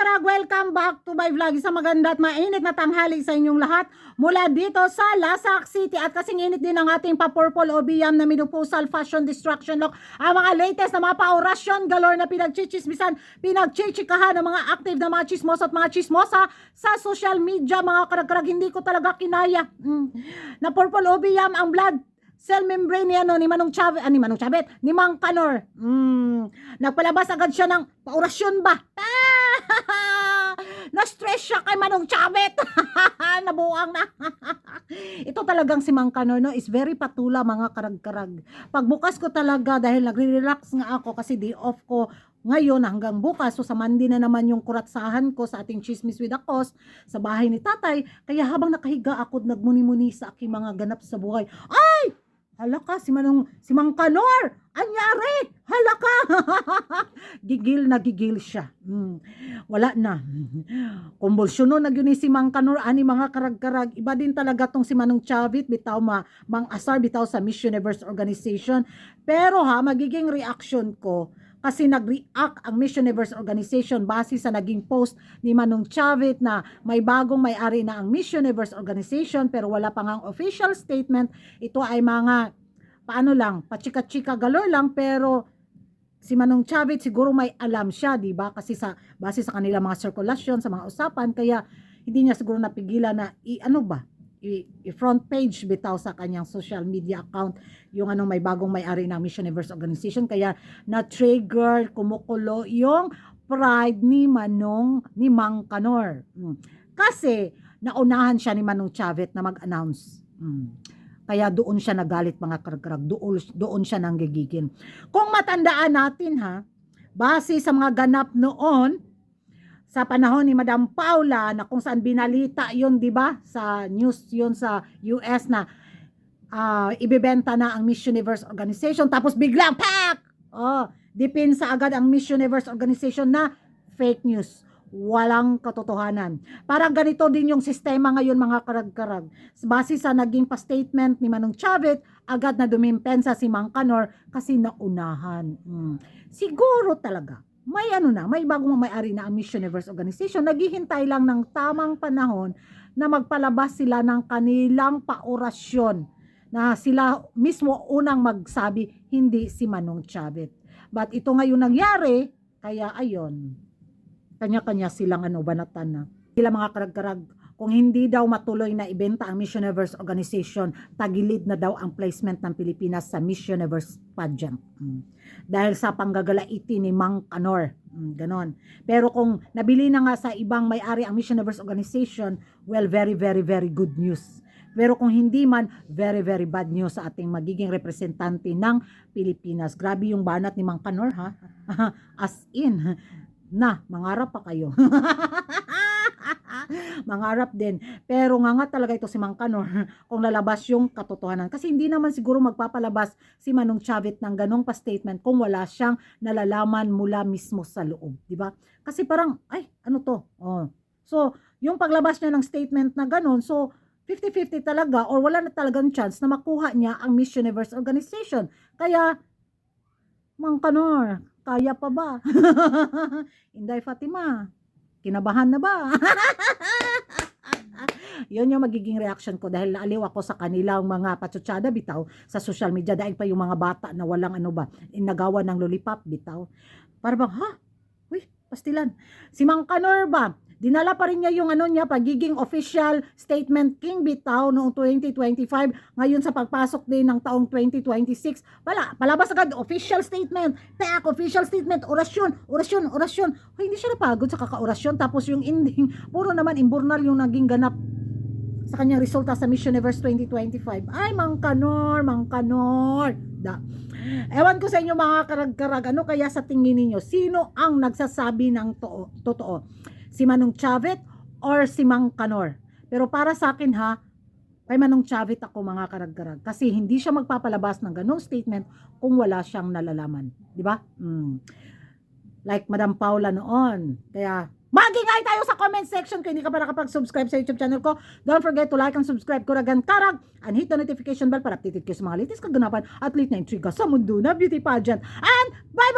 Karag, welcome back to my vlog. Isang maganda at mainit na tanghali sa inyong lahat mula dito sa Lasak City. At kasing init din ang ating pa-purple OBM na minupusal fashion destruction look. Ang mga latest na mga pa-orasyon galore na pinagchichismisan, pinagchichikahan ng mga active na mga chismosa at mga chismosa sa social media. Mga karag-karag, hindi ko talaga kinaya. Na purple OBM ang blood cell membrane ni Manong Chavit, ni Mang Kanor. Nagpalabas agad siya ng paorasyon ba? Na-stress siya kay Manong Chavit. Nabuang na. Ito talagang si Mang Kanor, no, is very patula, mga karag-karag. Pagbukas ko talaga, dahil nagre-relax nga ako kasi day off ko ngayon hanggang bukas, so sa Monday na naman yung kuratsahan ko sa ating Chismis with a Cause sa bahay ni tatay. Kaya habang nakahiga ako, nagmuni-muni sa aking mga ganap sa buhay. Ay! Hala ka, si Mang Kanor! Anyari! Hala ka! Gigil na gigil siya. Wala na. Kumbulsyono na yun si Mang Kanor, ani mga karag-karag. Iba din talaga tong si Manong Chavit, bitaw Mang Asar, bitaw sa Miss Universe Organization. Pero magiging reaction ko, kasi nag-react ang Miss Universe Organization base sa naging post ni Manong Chavit na may bagong may-ari na ang Miss Universe Organization pero wala pa ngang official statement. Ito ay mga paano lang, pachika-chika galore lang, pero si Manong Chavit siguro may alam siya, di ba? Kasi base sa kanila mga circulation, sa mga usapan, kaya hindi niya siguro napigilan na i-front page bitaw sa kanyang social media account yung may bagong may-ari ng Miss Universe Organization, kaya na-trigger, kumukulo yung pride ni Mang Kanor. Kasi naunahan siya ni Manong Chavit na mag-announce. Kaya doon siya nagalit, mga karag-karag, doon siya nanggigigil. Kung matandaan natin base sa mga ganap noon sa panahon ni Madam Paula, na kung saan binalita yun, di ba? Sa news yun sa US na ibebenta na ang Miss Universe Organization, tapos biglang pak! Dipinsa agad ang Miss Universe Organization na fake news. Walang katotohanan. Parang ganito din yung sistema ngayon, mga karag-karag. Base sa naging pa-statement ni Manong Chavit, agad na dumimpensa si Mang Kanor kasi naunahan. Siguro talaga may bagong may-ari na ang Miss Universe Organization. Naghihintay lang ng tamang panahon na magpalabas sila ng kanilang paorasyon na sila mismo unang magsabi, hindi si Manong Chavit. But ito ngayon nangyari, kaya ayon, kanya-kanya silang banatan na. Sila, mga karag-karag, kung hindi daw matuloy na ibenta ang Miss Universe Organization, tagilid na daw ang placement ng Pilipinas sa Miss Universe pageant. Dahil sa panggagalaiti ni Mang Kanor. Ganon. Pero kung nabili na nga sa ibang may-ari ang Miss Universe Organization, well, very, very, very good news. Pero kung hindi man, very, very bad news sa ating magiging representante ng Pilipinas. Grabe yung banat ni Mang Kanor, As in, mangarap pa kayo. Mangarap din. Pero nga talaga ito si Mang Kanor kung lalabas yung katotohanan. Kasi hindi naman siguro magpapalabas si Manong Chavit ng ganong pa-statement kung wala siyang nalalaman mula mismo sa loob. Diba? Kasi parang, ano to? So, yung paglabas niya ng statement na ganon, so, 50-50 talaga or wala na talagang chance na makuha niya ang Miss Universe Organization. Kaya, Mang Kanor, kaya pa ba? Inday Fatima, kinabahan na ba? Yun yung magiging reaction ko dahil naaliw ako sa kanilang mga patsutsada bitaw sa social media dahil pa yung mga bata na walang inagawa ng lollipop bitaw. Para bang, uy, pastilan. Si Mang Kanor ba? Dinala pa rin niya yung pagiging official statement king bitaw noong 2025. Ngayon sa pagpasok din ng taong 2026, palabas agad official statement. Official statement, orasyon. Hindi siya napagod sa kakaorasyon. Tapos yung ending, puro naman imburnal yung naging ganap sa kanyang resulta sa Miss Universe 2025. Ay, Mang Kanor. Ewan ko sa inyo, mga karag-karag, ano kaya sa tingin ninyo? Sino ang nagsasabi ng totoo? Si Manong Chavit or si Mang Kanor? Pero para sa akin kay Manong Chavit ako, mga karag-karag. Kasi hindi siya magpapalabas ng ganong statement kung wala siyang nalalaman. Di ba? Like Madam Paula noon. Kaya, mag-ingay tayo sa comment section kung hindi ka pa nakapag-subscribe sa YouTube channel ko. Don't forget to like and subscribe Kuragan Karag and hit the notification bell para updated kayo sa mga latest kaganapan at late na intriga sa mundo na beauty pageant. And bye-bye!